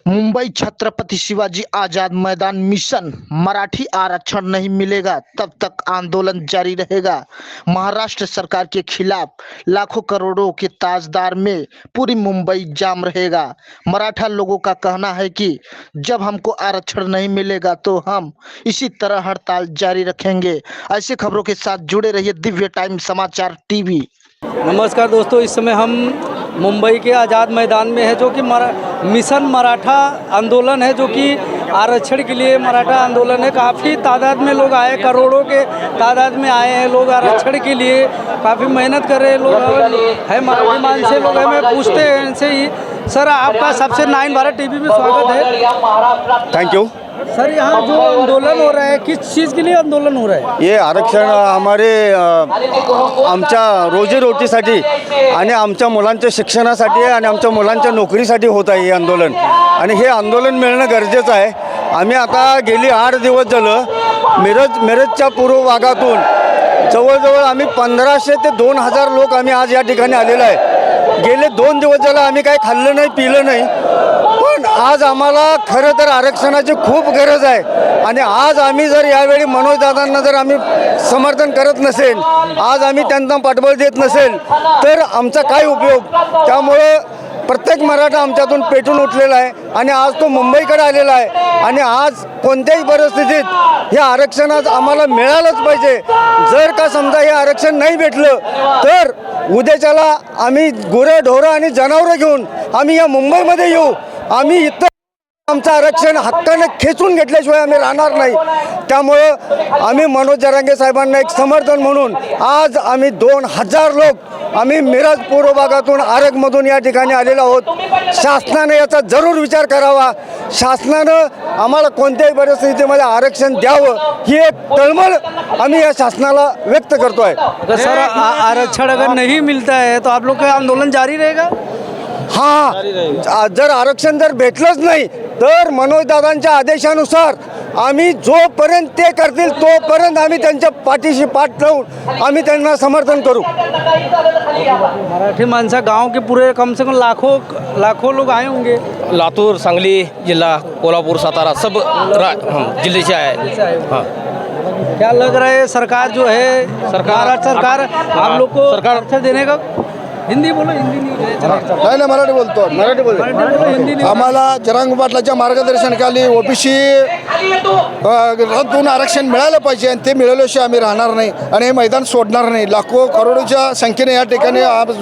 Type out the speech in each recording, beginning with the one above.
Mumbai Chhatrapati Shivaji Azad Maidan mission Marathi आरक्षण नहीं मिलेगा तब तक आंदोलन जारी रहेगा। महाराष्ट्र सरकार के खिलाफ लाखों करोड़ों के ताजदार में पूरी मुंबई जाम रहेगा। मराठा लोगों का कहना है कि जब हमको आरक्षण नहीं मिलेगा तो हम इसी तरह हड़ताल जारी रखेंगे। ऐसी खबरों के साथ जुड़े रहिए दिव्य टाइम समाचार टीवी। नमस्कार दोस्तों, इस समय हम मुंबई के आज़ाद मैदान में है जो कि मिशन मराठा आंदोलन है, जो कि आरक्षण के लिए मराठा आंदोलन है। काफ़ी तादाद में लोग आए, करोड़ों के तादाद में आए हैं लोग आरक्षण के लिए। काफ़ी मेहनत कर रहे लोग है, मराठी मान से लोग हैं। मैं पूछते हैं इनसे ही, सर आपका सबसे 9 भारत टीवी में स्वागत है। थैंक यू सर, यहाँ जो आंदोलन हो रहा है, किस चीज़ के लिए आंदोलन हो रहा है? ये आरक्षण हमारे आमच्या रोजीरोटीसाठी आणि आमच्या मुलांच्या शिक्षणासाठी आणि आमच्या मुलांच्या नोकरीसाठी होत आहे हे आंदोलन, आणि हे आंदोलन मिळणं गरजेचं आहे। आम्ही आता गेली 8 दिवस झालं मिरजच्या पूर्व भागातून जवळजवळ आम्ही 1500 ते 2000 लोक आम्ही आज या ठिकाणी आलेलो आहे। गेले 2 दिवस झालं आम्ही काही खाल्लं नाही, पिलं नाही, पण आज आम्हाला खरं तर आरक्षणाची खूप गरज आहे। आणि आज आम्ही जर यावेळी मनोज दादांना जर आम्ही समर्थन करत नसेल, आज आम्ही त्यांना पाठबळ देत नसेल तर आमचा काय उपयोग। त्यामुळे प्रत्येक मराठा आमच्यातून पेटून उठलेला आहे आणि आज तो मुंबईकडे आलेला आहे। आणि आज कोणत्याही परिस्थितीत हे आरक्षण आज आम्हाला मिळालंच पाहिजे। जर का समजा हे आरक्षण नाही भेटलं तर उद्याच्याला आम्ही गुरंढोरं आणि जनावरं घेऊन आम्ही या मुंबईमध्ये येऊ। आम्ही इथं आमचं आरक्षण हक्काने खेचून घेतल्याशिवाय आम्ही राहणार नाही। त्यामुळं आम्ही मनोज जरांगे साहेबांना एक समर्थन म्हणून आज आम्ही 2000 लोक आम्ही मिरज पूर्व भागातून आरगमधून या ठिकाणी आलेलो आहोत। शासनाने याचा जरूर विचार करावा। शासनानं आम्हाला कोणत्याही परिस्थितीमध्ये आरक्षण द्यावं ही एक तळमळ आम्ही या शासनाला व्यक्त करतो आहे। अगर सर आरक्षण अगर नहीं मिलता है तो आप लोग का आंदोलन जारी रहेगा? हां, जर आरक्षण जर भेटलंच नाही तर मनोज दादांच्या आदेशानुसार आम्ही जोपर्यंत ते करतील तोपर्यंत आम्ही त्यांच्या पाठीशी पाठ लावून आम्ही त्यांना समर्थन करू। मराठी मानसा गांव के पूरे कम से कम लाखों लोग आए होंगे। लातूर, सांगली जिला, कोल्हापुर, सातारा सब जिले से आए। हाँ, क्या लग रहा है सरकार जो है सरकार आप लोग को आरक्षण देने का? हिंदी बोलो, हिंदी नाही मराठी बोलतो। हिंदी नहीं। आम्हाला जरांगे पाटलाच्या मार्गदर्शनाखाली ओबीसी रद्दून आरक्षण मिळालं पाहिजे आणि ते मिळवल्याशिवाय आम्ही राहणार नाही आणि हे मैदान सोडणार नाही। लाखो करोडोच्या संख्येने या ठिकाणी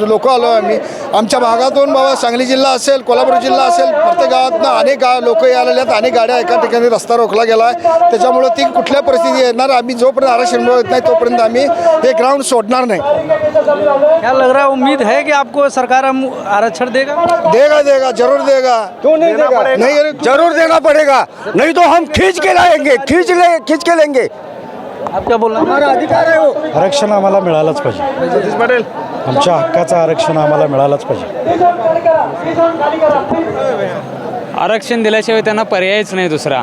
लोक आलो आम्ही। आमच्या भागातून बाबा सांगली जिल्हा असेल, कोल्हापूर जिल्हा असेल, प्रत्येक गावातनं अनेक लोक आलेले आहेत। अनेक गाड्या एका ठिकाणी रस्ता रोखला गेला आहे। त्याच्यामुळे ती कुठल्या परिस्थिती येणार, आम्ही जोपर्यंत आरक्षण मिळत नाही तोपर्यंत आम्ही हे ग्राउंड सोडणार नाही। क्या लग रहा है, उम्मीद है कि आपको सरकार आरक्षण देगा? देगा, जरूर देगा। क्यों नहीं देगा? नहीं, जरूर देना पड़ेगा, नहीं तो हम खींच के लाएंगे, खींच के लेंगे। आप क्या बोलना? हमारा अधिकार आहे वो। आरक्षण आम्हाला मिळालंच पाहिजे। आमच्या हक्काचं आरक्षण आम्हाला मिळालंच पाहिजे। आरक्षण दिल्याशिवाय त्यांना पर्यायच नाही दुसरा।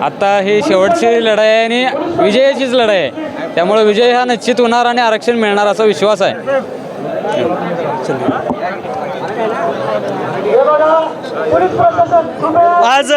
आता ही शेवटची लढाई आहे आणि विजयाचीच लढाई आहे, त्यामुळे विजय हा निश्चित होणार आणि आरक्षण मिळणार असा विश्वास आहे। आज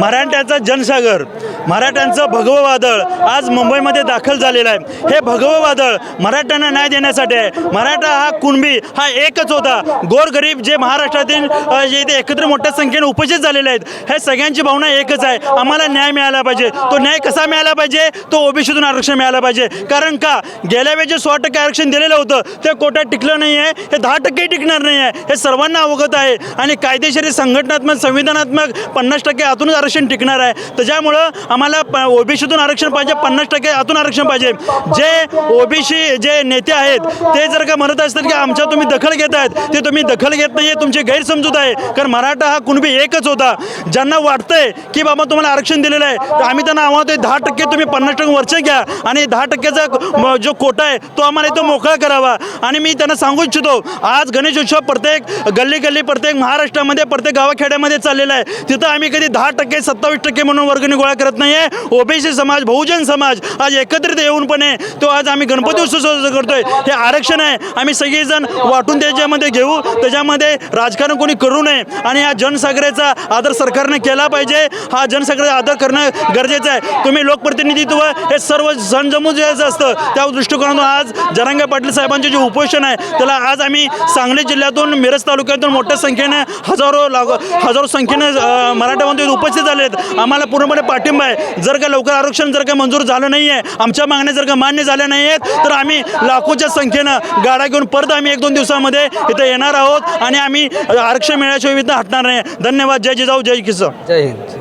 मराठ्यांचा जनसागर, मराठ्यांचं भगवं वादळ आज मुंबईमध्ये दाखल झालेलं आहे। हे भगवं वादळ मराठ्यांना न्याय देण्यासाठी आहे। मराठा हा कुणबी हा एकच होता। गोरगरीब जे महाराष्ट्रातील जे इथे एकत्र मोठ्या संख्येने उपस्थित झालेले आहेत, हे सगळ्यांची भावना एकच आहे, आम्हाला न्याय मिळाला पाहिजे। तो न्याय कसा मिळाला पाहिजे? तो ओबीसीतून आरक्षण मिळालं पाहिजे। कारण का गेल्या वेळी जे 100% आरक्षण दिलेलं होतं ते कोट्यात टिकलं नाही आहे, हे 10% टिकणार नाही आहे, हे सर्वांना अवगत आहे। आणि कायदेशीर संघटनात्मक संविधानात्मक 50% आतूनच आरक्षण टिकणार आहे। त्याच्यामुळं आम्हाला ओबीसीतून आरक्षण पाहिजे, 50% आतून आरक्षण पाहिजे। जे ओबीसी जे नेते आहेत ते जर का म्हणत असतात की आमच्या तुम्ही दखल घेत आहेत, ते तुम्ही दखल घेत नाही आहे, तुमची गैरसमजूत आहे। कारण मराठा हा कुणबी एकच होता। ज्यांना वाटतंय की बाबा तुम्हाला आरक्षण दिलेलं आहे, तर आम्ही त्यांना आव्हान देतो 10% तुम्ही 50% वरचे घ्या आणि 10%चा जो कोटा आहे तो आम्हाला इथं मोकळा करावा। आणि मी त्यांना सांगू इच्छितो, आज गणेश उत्सव प्रत्येक गल्ली प्रत्येक महाराष्ट्रामध्ये प्रत्येक गावाखेड्यामध्ये चाललेला आहे। तिथं आम्ही कधी 10%, 27% म्हणून वर्गणी गोळा करत नाही। नाही आहे. ओबीसी समाज, बहुजन समाज आज एकत्रित येऊनपणे तो आज आम्ही गणपती उत्सव साजरा करतोय. हे आरक्षण आहे, आम्ही सगळेजण वाटून त्याच्यामध्ये घेऊ, त्याच्यामध्ये राजकारण कोणी करू नये आणि या जनसागराचा आदर सरकारने केला पाहिजे. हा जनसागराचा आदर करणं गरजेचं आहे. तुम्ही लोकप्रतिनिधित्व हे सर्व जनसमुदायाचं असतं. त्या दृष्टिकोनातून आज जरांगे पाटील साहेबांचे जे उपोषण आहे त्याला आज आम्ही सांगली जिल्ह्यातून, मिरज तालुक्यातून मोठ्या संख्येने हजारो संख्येने मराठा बांधव उपस्थित झाले आहेत. आम्हाला पूर्णपणे पाठिंबा आहे. जर का लवकर आरक्षण जर का मंजूर झालं नाही आहे, आमच्या मागण्या जर का मान्य झाल्या नाही आहेत, तर आम्ही लाखोच्या संख्येनं गाड्या घेऊन परत आम्ही 1-2 दिवसामध्ये इथं येणार आहोत आणि आम्ही आरक्षण मिळाल्याशिवाय इथं हटणार नाही. धन्यवाद. जय जिजाऊ, जय किसान. जय हिंद.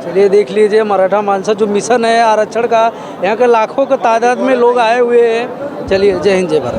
चलिए देख लीजिए मराठा मानसा जो मिशन है आरक्षण का, यहाँ के लाखों की तादाद में लोग आए हुए हैं. चलिए जय हिंद, जय भारत.